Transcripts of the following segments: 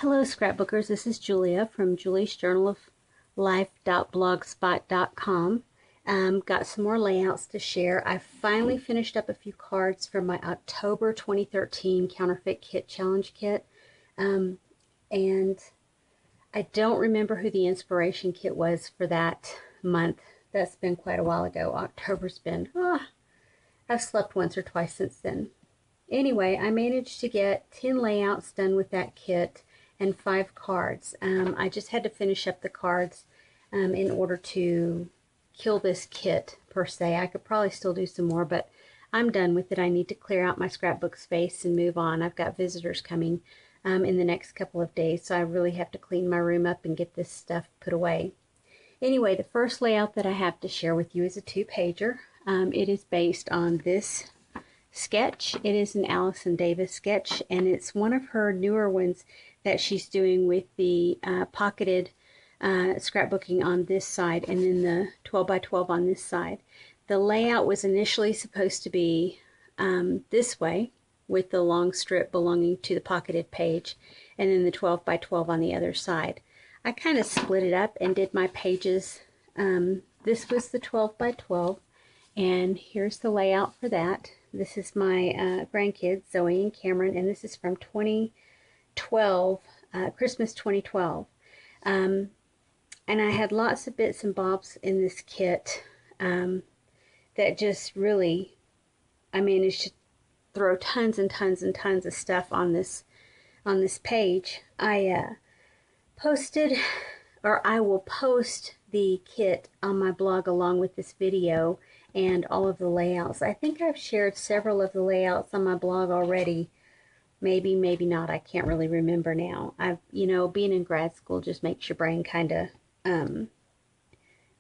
Hello scrapbookers, this is Julia from Julie's Journal of Life.blogspot.com. Got some more layouts to share. I finally finished up a few cards from my October 2013 Counterfeit Kit Challenge Kit. And I don't remember who the inspiration kit was for that month. That's been quite a while ago. October's been, I've slept once or twice since then. Anyway, I managed to get 10 layouts done with that kit and 5 cards. I just had to finish up the cards in order to kill this kit per se. I could probably still do some more, but I'm done with it. I need to clear out my scrapbook space and move on. I've got visitors coming in the next couple of days, so I really have to clean my room up and get this stuff put away. Anyway, the first layout that I have to share with you is a 2-pager. It is based on this sketch. It is an Allison Davis sketch, and it's one of her newer ones that she's doing with the pocketed scrapbooking on this side and then the 12 by 12 on this side. The layout was initially supposed to be this way, with the long strip belonging to the pocketed page, and then the 12 by 12 on the other side. I kind of split it up and did my pages. This was the 12 by 12, and here's the layout for that. This is my grandkids, Zoe and Cameron, and this is from 2012, Christmas 2012. And I had lots of bits and bobs in this kit that just really, I managed to throw tons and tons and tons of stuff on this page. I posted, or I will post the kit on my blog along with this video and all of the layouts. I think I've shared several of the layouts on my blog already. Maybe, maybe not. I can't really remember now. Being in grad school just makes your brain kind of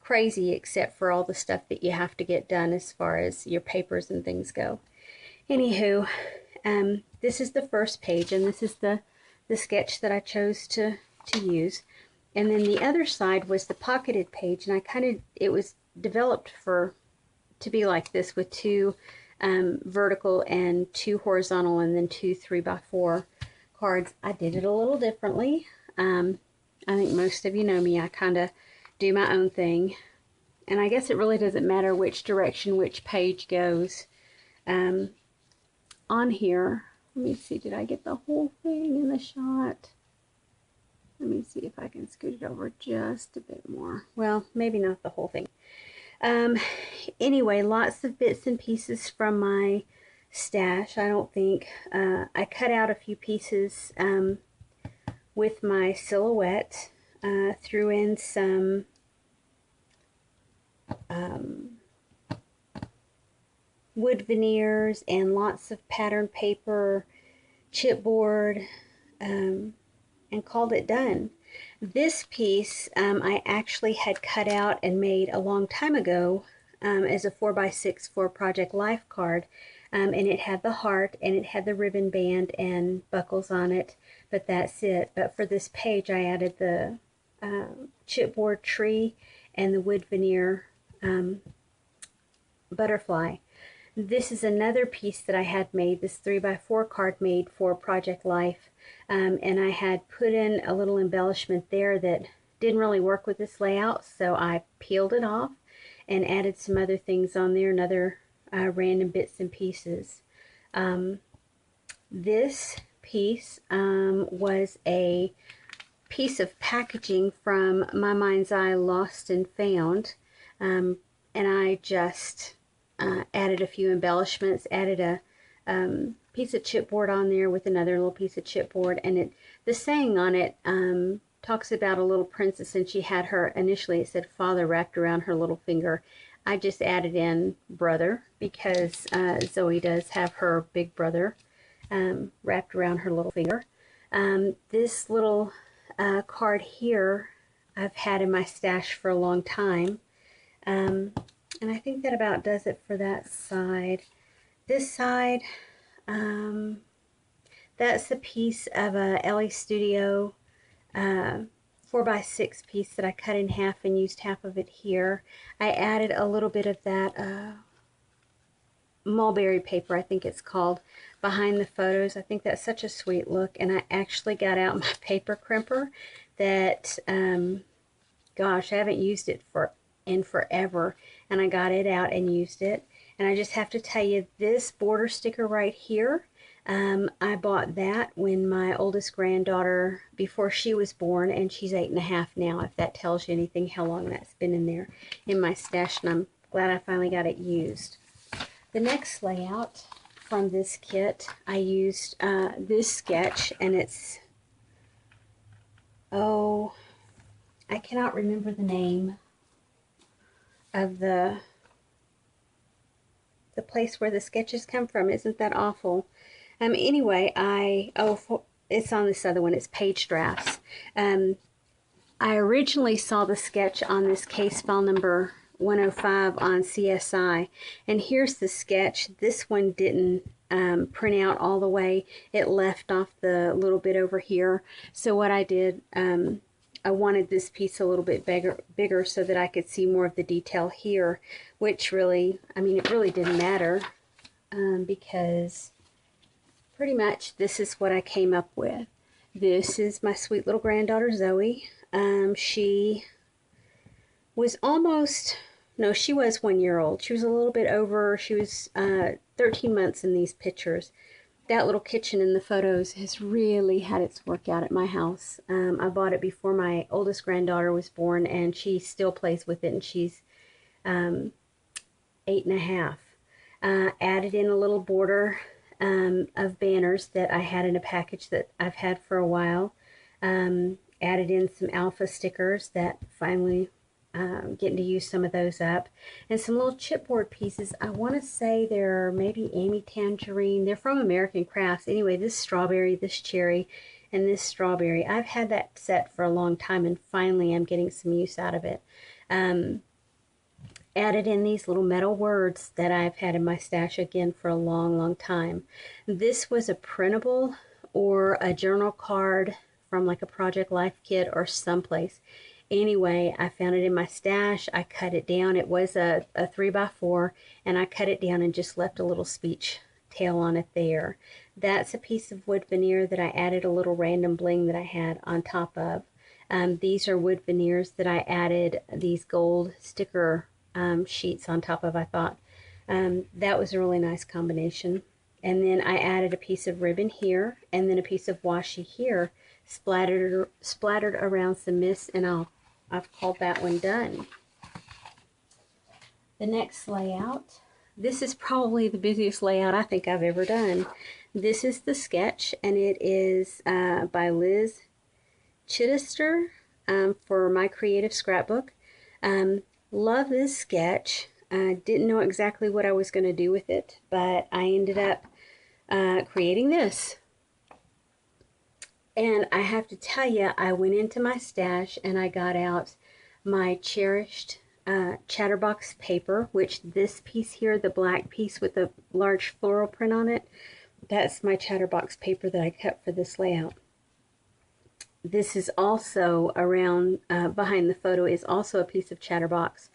crazy, except for all the stuff that you have to get done as far as your papers and things go. Anywho, this is the first page, and this is the sketch that I chose to use. And then the other side was the pocketed page, and it was developed to be like this, with 2 vertical and 2 horizontal, and then 2 3x4 cards. I did it a little differently. I think most of you know me. I kind of do my own thing, and I guess it really doesn't matter which direction which page goes. On here, let me see, did I get the whole thing in the shot? Let me see if I can scoot it over just a bit more. Well, maybe not the whole thing. Anyway, lots of bits and pieces from my stash. I don't think I cut out a few pieces with my silhouette, threw in some wood veneers and lots of pattern paper, chipboard, and called it done. This piece I actually had cut out and made a long time ago as a 4x6 for Project Life card, and it had the heart and it had the ribbon band and buckles on it, but that's it. But for this page I added the chipboard tree and the wood veneer butterfly. This is another piece that I had made, this 3x4 card made for Project Life. And I had put in a little embellishment there that didn't really work with this layout, so I peeled it off and added some other things on there, and other random bits and pieces. This piece was a piece of packaging from My Mind's Eye Lost and Found, and I just added a few embellishments, added a piece of chipboard on there with another little piece of chipboard, and the saying on it talks about a little princess, and she had her, initially it said father wrapped around her little finger. I just added in brother because Zoe does have her big brother wrapped around her little finger. This little card here I've had in my stash for a long time, and I think that about does it for that side. This side, that's a piece of a LA Studio 4x6 piece that I cut in half and used half of it here. I added a little bit of that mulberry paper, I think it's called, behind the photos. I think that's such a sweet look, and I actually got out my paper crimper that, gosh, I haven't used it in forever, and I got it out and used it. And I just have to tell you, this border sticker right here, I bought that when my oldest granddaughter, before she was born, and she's 8.5 now, if that tells you anything, how long that's been in there in my stash, and I'm glad I finally got it used. The next layout from this kit, I used this sketch, and it's, oh, I cannot remember the name of the place where the sketches come from. Isn't that awful? Anyway, it's on this other one. It's Page Drafts. I originally saw the sketch on this case file number 105 on CSI, and here's the sketch. This one didn't print out all the way. It left off the little bit over here. So what I did, I wanted this piece a little bit bigger so that I could see more of the detail here, which really, I mean, it really didn't matter because pretty much this is what I came up with. This is my sweet little granddaughter, Zoe. She was almost, no, she was 1 year old. She was a little bit over, she was 13 months in these pictures. That little kitchen in the photos has really had its work out at my house. I bought it before my oldest granddaughter was born, and she still plays with it, and she's 8.5. Added in a little border of banners that I had in a package that I've had for a while. Added in some alpha stickers that finally getting to use some of those up, and some little chipboard pieces. I want to say they're maybe Amy Tangerine. They're from American Crafts. Anyway, this strawberry, this cherry, and this strawberry. I've had that set for a long time, and finally I'm getting some use out of it. Added in these little metal words that I've had in my stash again for a long time. This was a printable or a journal card from like a Project Life kit or someplace. Anyway, I found it in my stash. I cut it down. It was a 3x4, and I cut it down and just left a little speech tail on it there. That's a piece of wood veneer that I added a little random bling that I had on top of. These are wood veneers that I added these gold sticker sheets on top of. I thought that was a really nice combination. And then I added a piece of ribbon here, and then a piece of washi here, splattered around some mist, and I've called that one done. The next layout, this is probably the busiest layout I think I've ever done. This is the sketch, and it is by Liz Chittister for My Creative Scrapbook. Love this sketch. Didn't know exactly what I was going to do with it, but I ended up creating this. And I have to tell you, I went into my stash and I got out my cherished Chatterbox paper, which this piece here, the black piece with the large floral print on it, that's my Chatterbox paper that I cut for this layout. This is also around, behind the photo is also a piece of Chatterbox.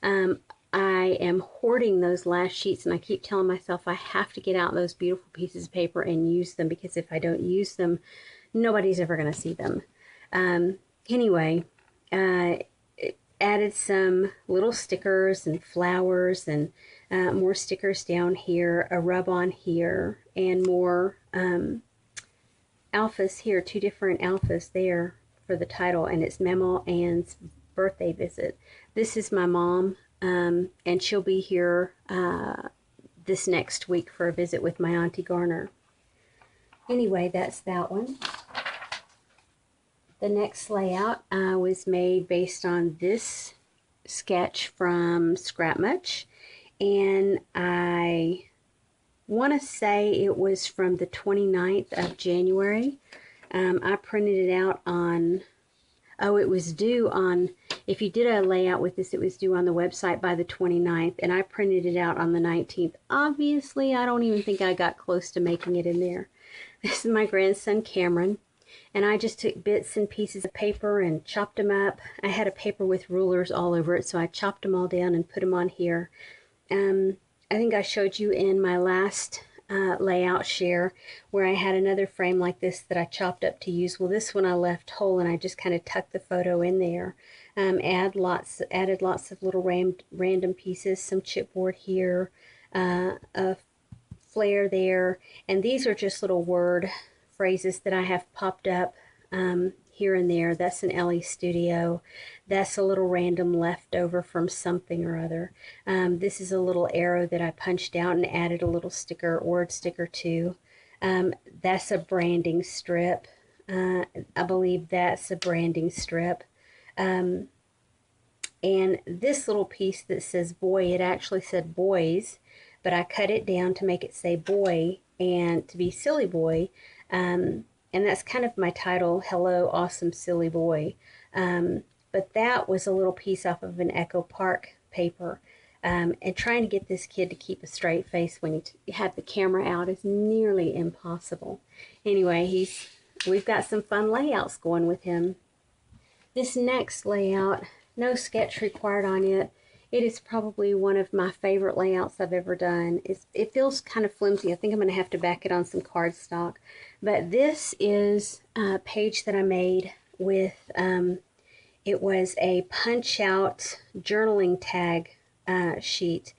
I am hoarding those last sheets, and I keep telling myself I have to get out those beautiful pieces of paper and use them, because if I don't use them, nobody's ever going to see them. Anyway, added some little stickers and flowers, and more stickers down here, a rub-on here, and more alphas here, 2 different alphas there for the title, and it's Mama Ann's birthday visit. This is my mom, and she'll be here this next week for a visit with my Auntie Garner. Anyway, that's that one. The next layout was made based on this sketch from Scrap Much, and I want to say it was from the 29th of January. I printed it out on, it was due on, if you did a layout with this, it was due on the website by the 29th, and I printed it out on the 19th. Obviously, I don't even think I got close to making it in there. This is my grandson, Cameron, and I just took bits and pieces of paper and chopped them up. I had a paper with rulers all over it, so I chopped them all down and put them on here. I think I showed you in my last layout share where I had another frame like this that I chopped up to use. Well, this one I left whole and I just kind of tucked the photo in there. Added lots of little random pieces, some chipboard here, a flare there, and these are just little word phrases that I have popped up here and there. That's an Ellie Studio. That's a little random leftover from something or other. This is a little arrow that I punched out and added a little sticker, word sticker to. That's a branding strip. I believe that's a branding strip. And this little piece that says boy, it actually said boys, but I cut it down to make it say boy and to be silly boy. And that's kind of my title, Hello, Awesome Silly Boy. But that was a little piece off of an Echo Park paper. And trying to get this kid to keep a straight face when you have the camera out is nearly impossible. Anyway, we've got some fun layouts going with him. This next layout, no sketch required on it. It is probably one of my favorite layouts I've ever done. It feels kind of flimsy. I think I'm going to have to back it on some cardstock. But this is a page that I made with, it was a punch-out journaling tag sheet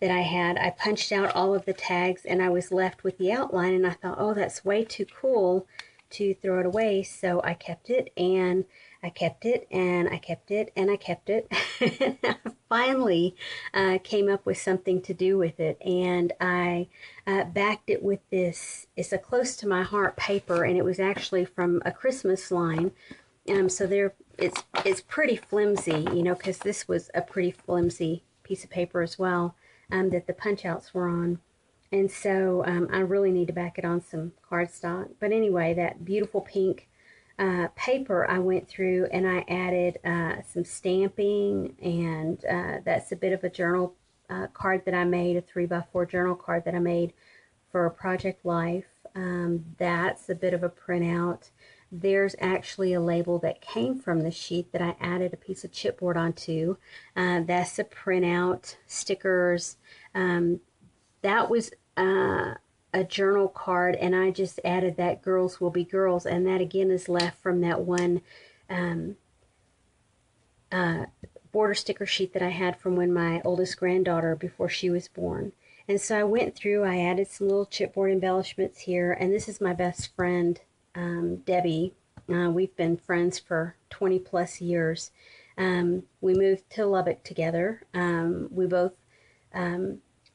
that I had. I punched out all of the tags and I was left with the outline, and I thought, oh, that's way too cool to throw it away. So I kept it, and I kept it, and I kept it, and I kept it. And I finally came up with something to do with it, and I backed it with this. It's a close to my heart paper, and it was actually from a Christmas line. So it's pretty flimsy, you know, because this was a pretty flimsy piece of paper as well that the punch outs were on. And so I really need to back it on some cardstock. But anyway, that beautiful pink paper, I went through and I added some stamping, and that's a bit of a journal card that I made, a 3x4 journal card that I made for Project Life. That's a bit of a printout. There's actually a label that came from the sheet that I added a piece of chipboard onto. That's a printout, stickers. That was a journal card, and I just added that girls will be girls, and that again is left from that one border sticker sheet that I had from when my oldest granddaughter, before she was born. And so I went through, I added some little chipboard embellishments here, and this is my best friend, Debbie. We've been friends for 20 plus years. We moved to Lubbock together. We both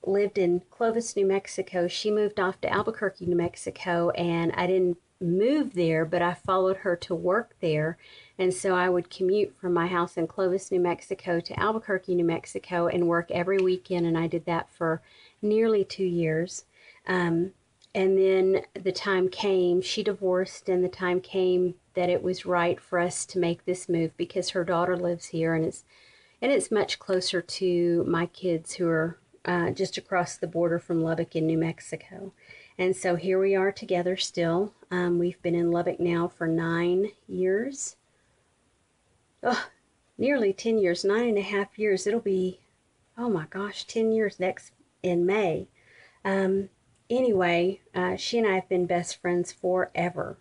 lived in Clovis, New Mexico. She moved off to Albuquerque, New Mexico, and I didn't move there, but I followed her to work there. And so I would commute from my house in Clovis, New Mexico to Albuquerque, New Mexico, and work every weekend, and I did that for nearly 2 years. And then the time came, she divorced, and the time came that it was right for us to make this move because her daughter lives here, and it's much closer to my kids who are just across the border from Lubbock in New Mexico. And so here we are together still. We've been in Lubbock now for 9 years. Oh, nearly 10 years, 9.5 years. It'll be, oh my gosh, 10 years next in May. Anyway, she and I have been best friends forever.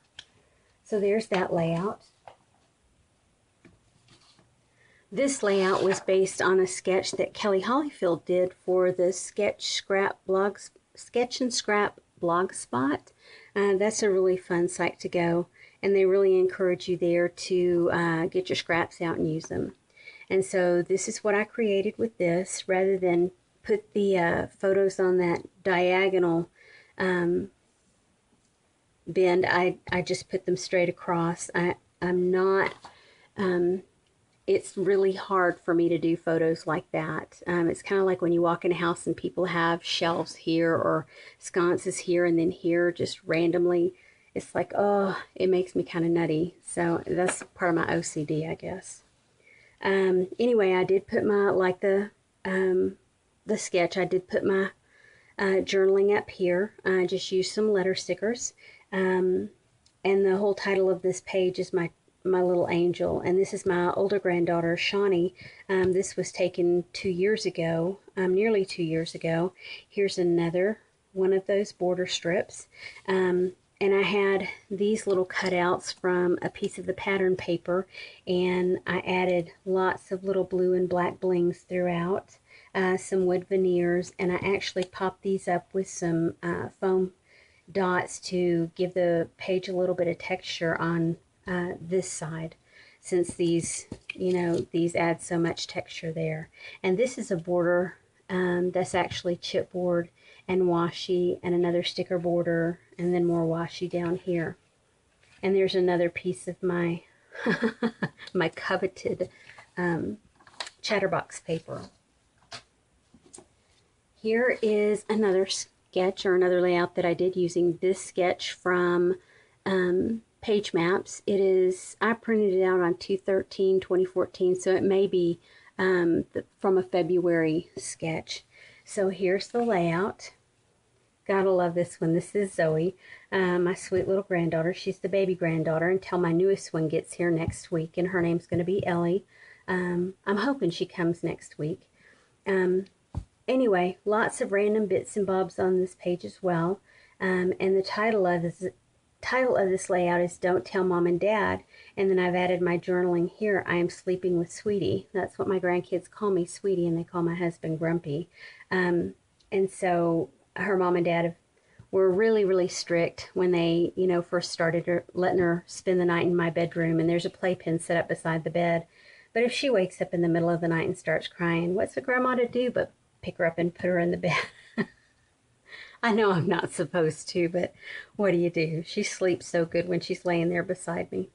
So there's that layout. This layout was based on a sketch that Kelly Hollyfield did for the Sketch and Scrap blogspot. That's a really fun site to go, and they really encourage you there to get your scraps out and use them. And so this is what I created with this. Rather than put the photos on that diagonal bend, I just put them straight across. I'm not... it's really hard for me to do photos like that. It's kind of like when you walk in a house and people have shelves here or sconces here and then here just randomly. It's like, oh, it makes me kind of nutty. So that's part of my OCD, I guess. Anyway, I did put my, like the sketch, I did put my journaling up here. I just used some letter stickers. And the whole title of this page is my little angel, and this is my older granddaughter Shawnee. This was taken 2 years ago, nearly 2 years ago. Here's another one of those border strips. And I had these little cutouts from a piece of the pattern paper, and I added lots of little blue and black blings throughout, some wood veneers, and I actually popped these up with some foam dots to give the page a little bit of texture on this side, since these, these add so much texture there. And this is a border that's actually chipboard and washi, and another sticker border, and then more washi down here. And there's another piece of my my coveted chatterbox paper. Here is another sketch, or another layout that I did using this sketch from Page Maps. It is, I printed it out on 2/13/2014, so it may be from a February sketch. So here's the layout. Gotta love this one. This is Zoe, my sweet little granddaughter. She's the baby granddaughter until my newest one gets here next week, and her name's going to be Ellie. I'm hoping she comes next week. Anyway, lots of random bits and bobs on this page as well. And the title of this layout is Don't Tell Mom and Dad. And then I've added my journaling here. I am sleeping with Sweetie. That's what my grandkids call me, Sweetie, and they call my husband Grumpy. And so her mom and dad were really, really strict when they, first started letting her spend the night in my bedroom. And there's a playpen set up beside the bed. But if she wakes up in the middle of the night and starts crying, what's a grandma to do but pick her up and put her in the bed? I know I'm not supposed to, but what do you do? She sleeps so good when she's laying there beside me.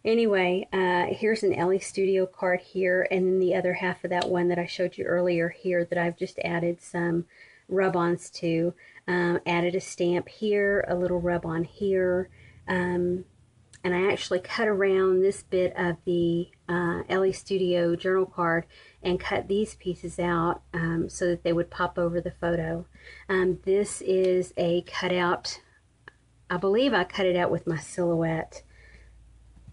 Anyway, here's an Ellie Studio card here, and then the other half of that one that I showed you earlier here that I've just added some rub-ons to. Added a stamp here, a little rub-on here, and I actually cut around this bit of the Ellie Studio journal card and cut these pieces out so that they would pop over the photo. This is a cutout. I believe I cut it out with my silhouette.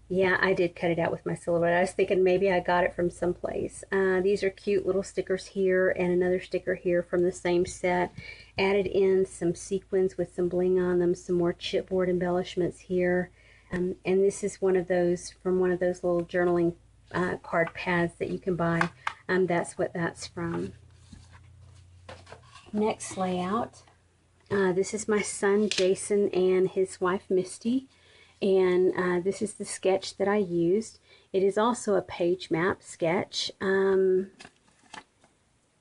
Yeah, I did cut it out with my silhouette. I was thinking maybe I got it from someplace. These are cute little stickers here, and another sticker here from the same set. Added in some sequins with some bling on them, some more chipboard embellishments here. And this is one of those from one of those little journaling card pads that you can buy. That's what that's from. Next layout. This is my son Jason and his wife Misty. And this is the sketch that I used. It is also a page map sketch. And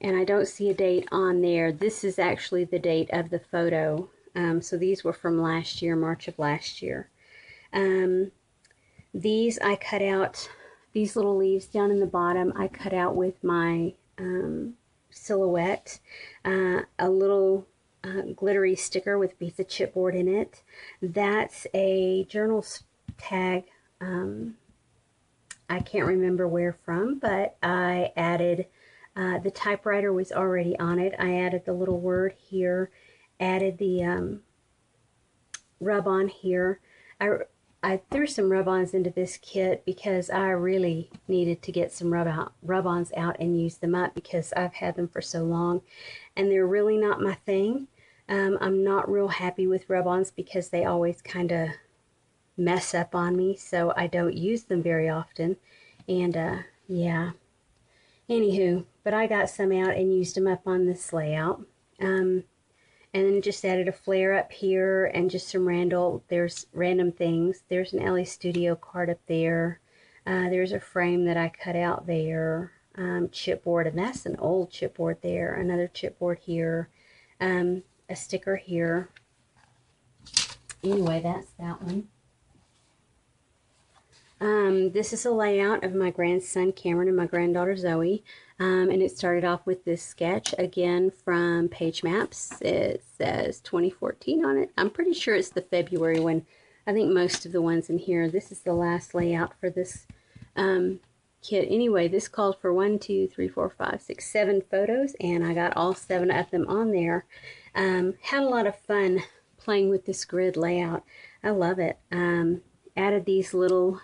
I don't see a date on there. This is actually the date of the photo. So these were from last year, March of last year. These I cut out, these little leaves down in the bottom, I cut out with my silhouette. A little glittery sticker with a piece of chipboard in it. That's a journal tag. I can't remember where from, but I added, the typewriter was already on it. I added the little word here, added the rub-on here. I threw some rub-ons into this kit because I really needed to get some rub-ons out and use them up because I've had them for so long, and they're really not my thing. I'm not real happy with rub-ons because they always kind of mess up on me, so I don't use them very often. And yeah, anywho, but I got some out and used them up on this layout. And then just added a flare up here and just some random things. There's an Ellie Studio card up there. There's a frame that I cut out there. Chipboard, and that's an old chipboard there. Another chipboard here. A sticker here. Anyway, that's that one. This is a layout of my grandson Cameron and my granddaughter Zoe. And it started off with this sketch, again from Page Maps. It says 2014 on it. I'm pretty sure it's the February one. I think most of the ones in here. This is the last layout for this kit. Anyway, this called for 1, 2, 3, 4, 5, 6, 7 photos, and I got all 7 of them on there. Had a lot of fun playing with this grid layout. I love it. Added these little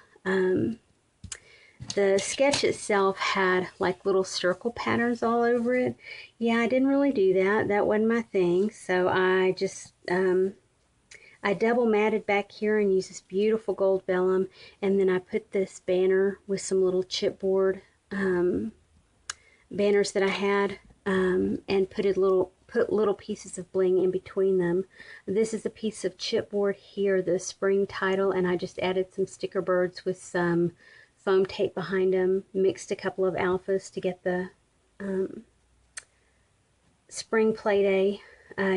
The sketch itself had like little circle patterns all over it. Yeah, I didn't really do that. That wasn't my thing. So I just, I double matted back here and used this beautiful gold vellum. And then I put this banner with some little chipboard banners that I had and put little pieces of bling in between them. This is a piece of chipboard here, the spring title, and I just added some sticker birds with some foam tape behind them, mixed a couple of alphas to get the spring play day.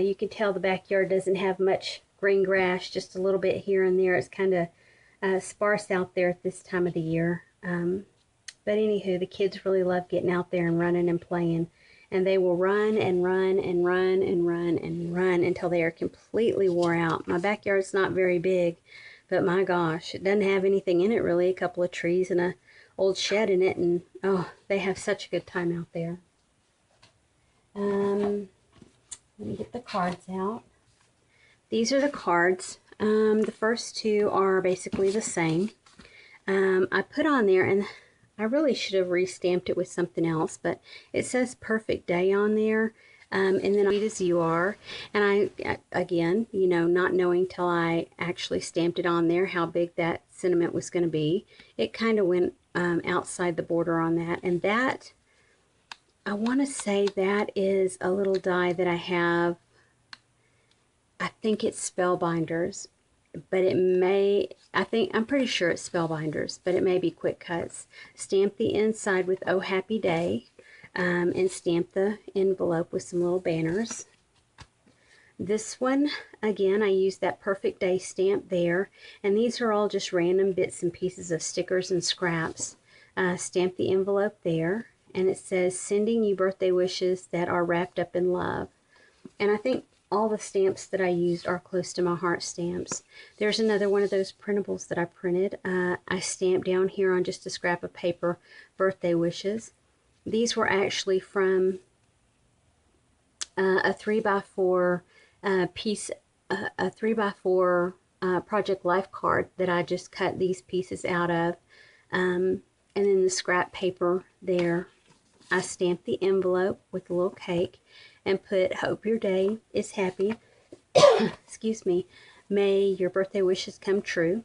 You can tell the backyard doesn't have much green grass, just a little bit here and there. It's kind of sparse out there at this time of the year. But anywho, the kids really love getting out there and running and playing. And they will run and run and run and run and run until they are completely wore out. My backyard's not very big, but my gosh, it doesn't have anything in it really. A couple of trees and a old shed in it, and oh, they have such a good time out there. Let me get the cards out. These are the cards. The first two are basically the same. I put on there, and I really should have re-stamped it with something else, but it says perfect day on there. And then sweet as you are. And I, again, you know, not knowing till I actually stamped it on there how big that sentiment was going to be, it kind of went outside the border on that. And that, I want to say that is a little die that I have. I think it's Spellbinders, but it may, I'm pretty sure it's Spellbinders, but it may be Quick Cuts. Stamp the inside with Oh Happy Day, and stamp the envelope with some little banners. This one, again, I used that Perfect Day stamp there, and these are all just random bits and pieces of stickers and scraps. Stamp the envelope there, and it says, sending you birthday wishes that are wrapped up in love. And I think all the stamps that I used are close to my heart stamps. There's another one of those printables that I printed. I stamped down here on just a scrap of paper, birthday wishes. These were actually from a 3x4 piece, a 3x4 Project Life card that I just cut these pieces out of. And then the scrap paper there, I stamped the envelope with a little cake and put, hope your day is happy. Excuse me. May your birthday wishes come true.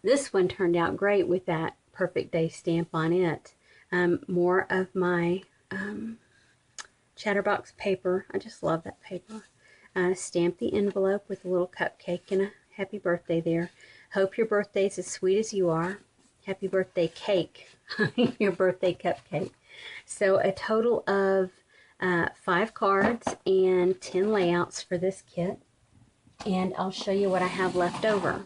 This one turned out great with that Perfect Day stamp on it. More of my Chatterbox paper. I just love that paper. Stamp the envelope with a little cupcake and a happy birthday there. Hope your birthday's as sweet as you are. Happy birthday cake. Your birthday cupcake. So a total of 5 cards and 10 layouts for this kit. And I'll show you what I have left over.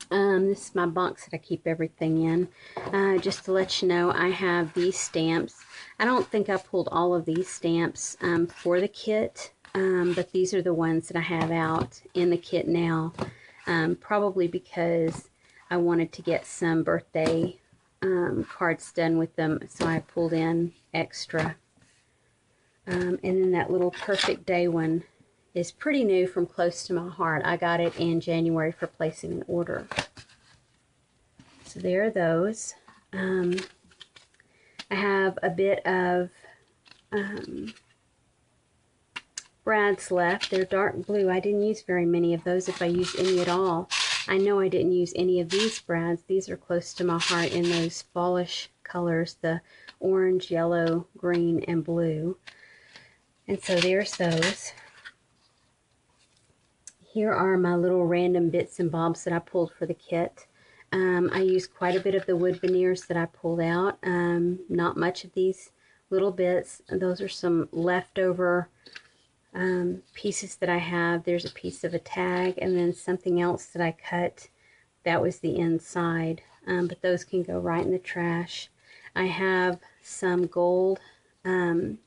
This is my box that I keep everything in. Just to let you know, I have these stamps. I don't think I pulled all of these stamps for the kit, but these are the ones that I have out in the kit now. Probably because I wanted to get some birthday cards done with them, so I pulled in extra. And then that little Perfect Day one is pretty new from close to my heart. I got it in January for placing an order. So there are those. I have a bit of brads left. They're dark blue. I didn't use very many of those, if I used any at all. I know I didn't use any of these brads. These are close to my heart in those fallish colors, the orange, yellow, green, and blue. And so there's those. Here are my little random bits and bobs that I pulled for the kit. I used quite a bit of the wood veneers that I pulled out. Not much of these little bits. Those are some leftover pieces that I have. There's a piece of a tag and then something else that I cut. That was the inside. But those can go right in the trash. I have some gold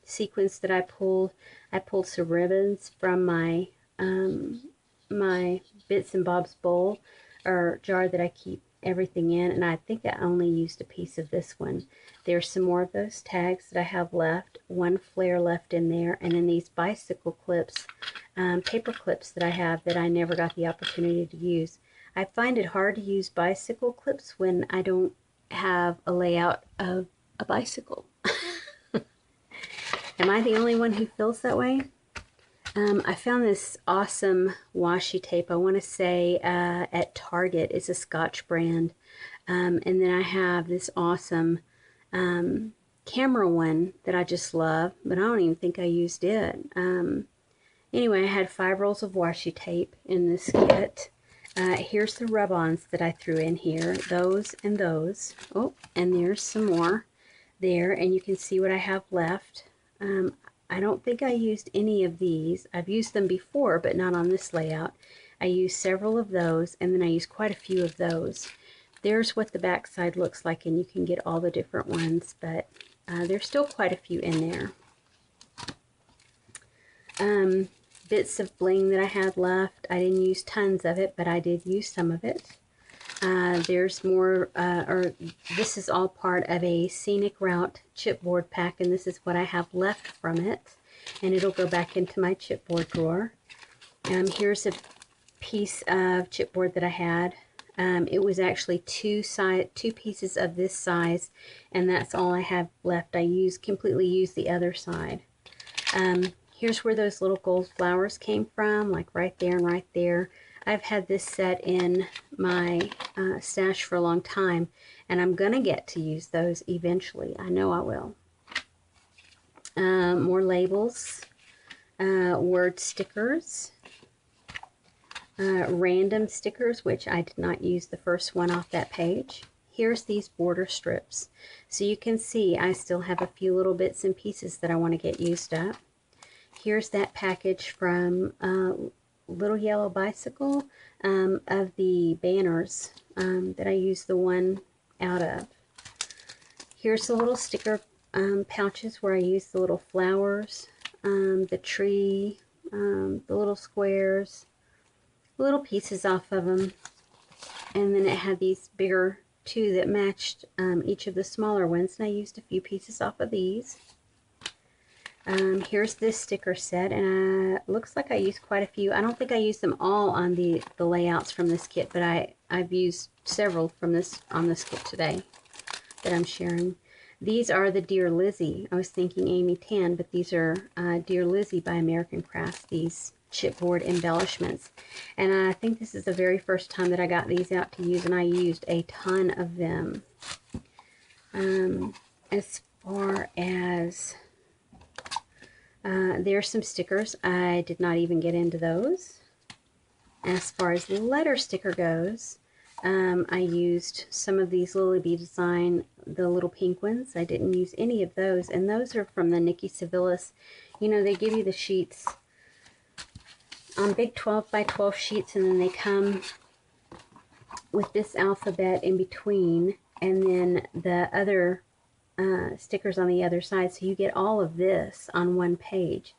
sequins that I pulled. I pulled some ribbons from my my bits and bobs bowl or jar that I keep everything in, and I think I only used a piece of this one. There's some more of those tags that I have left, one flare left in there, and then these bicycle clips, paper clips that I have that I never got the opportunity to use. I find it hard to use bicycle clips when I don't have a layout of a bicycle. Am I the only one who feels that way? I found this awesome washi tape, I want to say at Target. It's a Scotch brand. And then I have this awesome camera one that I just love, but I don't even think I used it. Anyway, I had 5 rolls of washi tape in this kit. Here's the rub-ons that I threw in here, those and those. Oh, and there's some more there, and you can see what I have left. I don't think I used any of these. I've used them before, but not on this layout. I used several of those, and then I used quite a few of those. There's what the back side looks like, and you can get all the different ones, but there's still quite a few in there. Bits of bling that I had left. I didn't use tons of it, but I did use some of it. There's more, this is all part of a Scenic Route chipboard pack, and this is what I have left from it, and it'll go back into my chipboard drawer. Here's a piece of chipboard that I had. It was actually two pieces of this size, and that's all I have left. I completely used the other side. Here's where those little gold flowers came from, like right there and right there. I've had this set in my stash for a long time, and I'm going to get to use those eventually. I know I will. More labels, word stickers, random stickers, which I did not use the first one off that page. Here's these border strips. So you can see I still have a few little bits and pieces that I want to get used up. Here's that package from Little Yellow Bicycle of the banners that I used the one out of. Here's the little sticker pouches where I used the little flowers, the tree, the little squares, little pieces off of them. And then it had these bigger two that matched each of the smaller ones, and I used a few pieces off of these. Here's this sticker set, and looks like I used quite a few. I don't think I used them all on the layouts from this kit, but I've used several from on this kit today that I'm sharing. These are the Dear Lizzie. I was thinking Amy Tan, but these are Dear Lizzie by American Crafts, these chipboard embellishments. And I think this is the very first time that I got these out to use, and I used a ton of them. As far as there's some stickers. I did not even get into those. As far as the letter sticker goes, I used some of these Lily Bee Design, the little pink ones. I didn't use any of those, and those are from the Nikki Civilis. You know, they give you the sheets on big 12 by 12 sheets, and then they come with this alphabet in between, and then the other stickers on the other side, so you get all of this on one page.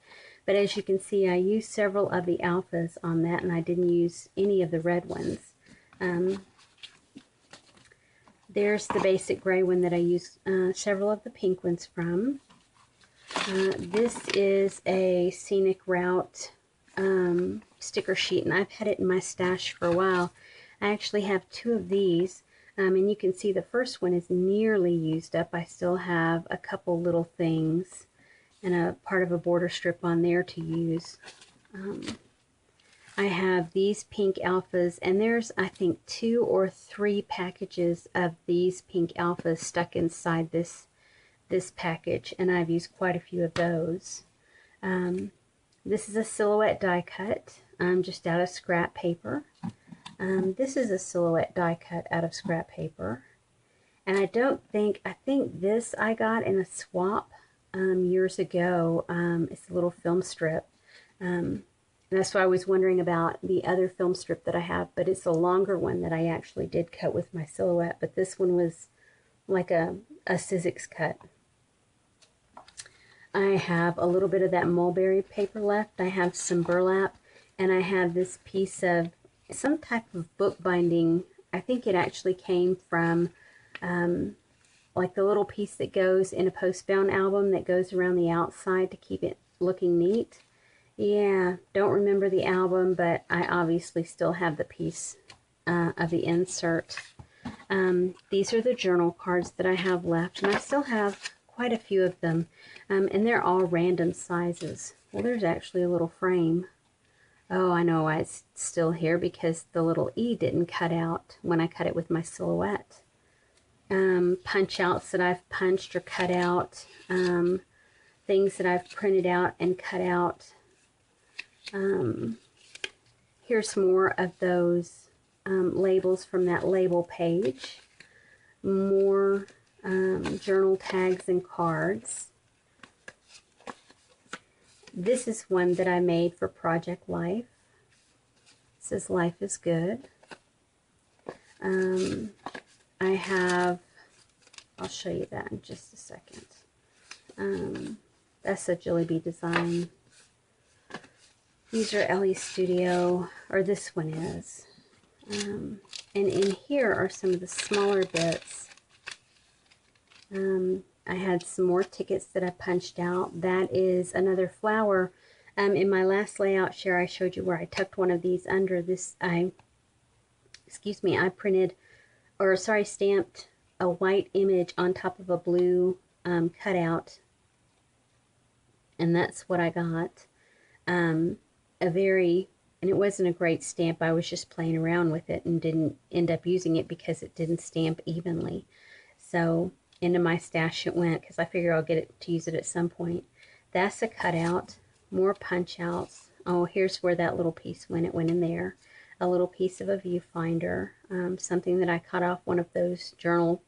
But as you can see, I used several of the alphas on that, and I didn't use any of the red ones. There's the basic gray one that I used several of the pink ones from. This is a Scenic Route sticker sheet, and I've had it in my stash for a while. I actually have 2 of these. And you can see the first one is nearly used up. I still have a couple little things and a part of a border strip on there to use. I have these pink alphas, and there's, I think, 2 or 3 packages of these pink alphas stuck inside this package, and I've used quite a few of those. This is a silhouette die cut, just out of scrap paper. This is a silhouette die cut out of scrap paper. And I think this I got in a swap years ago. It's a little film strip. That's why I was wondering about the other film strip that I have, but it's a longer one that I actually did cut with my silhouette, but this one was like a Sizzix cut. I have a little bit of that mulberry paper left. I have some burlap, and I have this piece of some type of bookbinding. I think it actually came from like the little piece that goes in a postbound album that goes around the outside to keep it looking neat. Yeah, don't remember the album, but I obviously still have the piece of the insert. These are the journal cards that I have left, and I still have quite a few of them, and they're all random sizes. Well, there's actually a little frame. Oh, I know why it's still here, because the little E didn't cut out when I cut it with my Silhouette. Punch outs that I've punched or cut out, things that I've printed out and cut out. Here's more of those labels from that label page. More journal tags and cards. This is one that I made for Project Life. It says Life is Good. I have, I'll show you that in just a second. That's a Julie B design. These are Ellie Studio, or this one is. And in here are some of the smaller bits. I had some more tickets that I punched out. That is another flower. In my last layout share, I showed you where I tucked one of these under this. I printed, or sorry, stamped a white image on top of a blue cutout, and that's what I got. And it wasn't a great stamp. I was just playing around with it and didn't end up using it because it didn't stamp evenly. So into my stash it went, because I figure I'll get it to use it at some point. That's a cutout. More punch outs. Oh, here's where that little piece went. It went in there. A little piece of a viewfinder. Something that I cut off one of those journal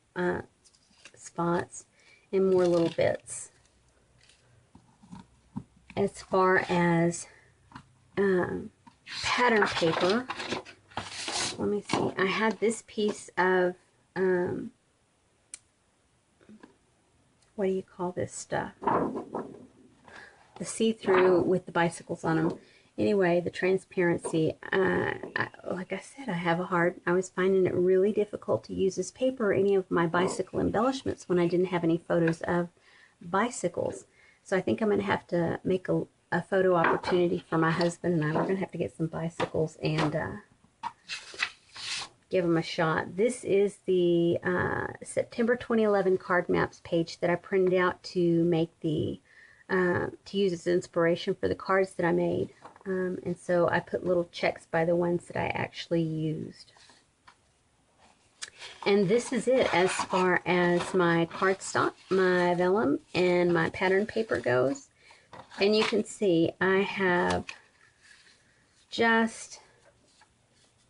spots. And more little bits. As far as pattern paper, let me see. I had this piece of what do you call this stuff? The see-through with the bicycles on them. Anyway, the transparency, like I said, I was finding it really difficult to use this paper or any of my bicycle embellishments when I didn't have any photos of bicycles. So I think I'm going to have to make a photo opportunity for my husband and I. We're going to have to get some bicycles and give them a shot. This is the September 2011 card maps page that I printed out to make the to use as inspiration for the cards that I made. And so I put little checks by the ones that I actually used. And this is it as far as my cardstock, my vellum, and my pattern paper goes. And you can see I have just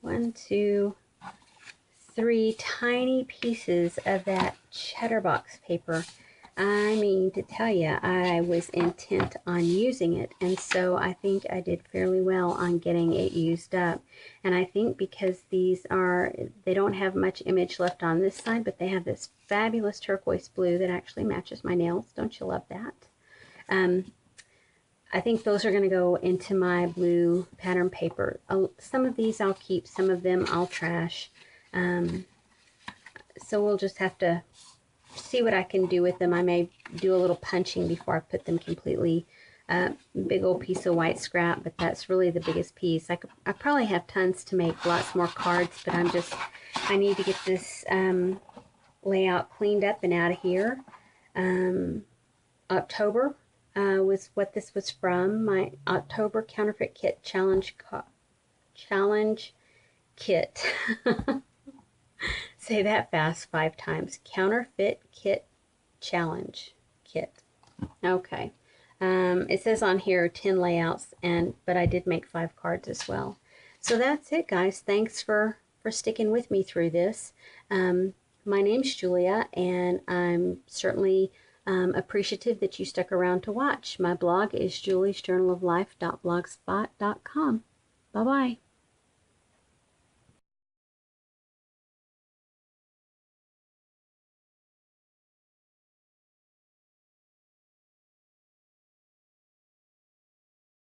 1, 2, 3 tiny pieces of that Chatterbox paper. I mean to tell you, I was intent on using it, and so I think I did fairly well on getting it used up. And I think because they don't have much image left on this side, but they have this fabulous turquoise blue that actually matches my nails. Don't you love that? I think those are going to go into my blue pattern paper. Some of these I'll keep, some of them I'll trash. So we'll just have to see what I can do with them. I may do a little punching before I put them completely. Big old piece of white scrap, but that's really the biggest piece. I probably have tons to make lots more cards, but I need to get this layout cleaned up and out of here. October was what this was from, my October Counterfeit Kit Challenge Kit. Say that fast 5 times. Counterfeit Kit Challenge Kit. Okay. It says on here 10 layouts, but I did make 5 cards as well. So that's it, guys. Thanks for sticking with me through this. My name's Julia, and I'm certainly appreciative that you stuck around to watch. My blog is juliesjournaloflife.blogspot.com. Bye-bye.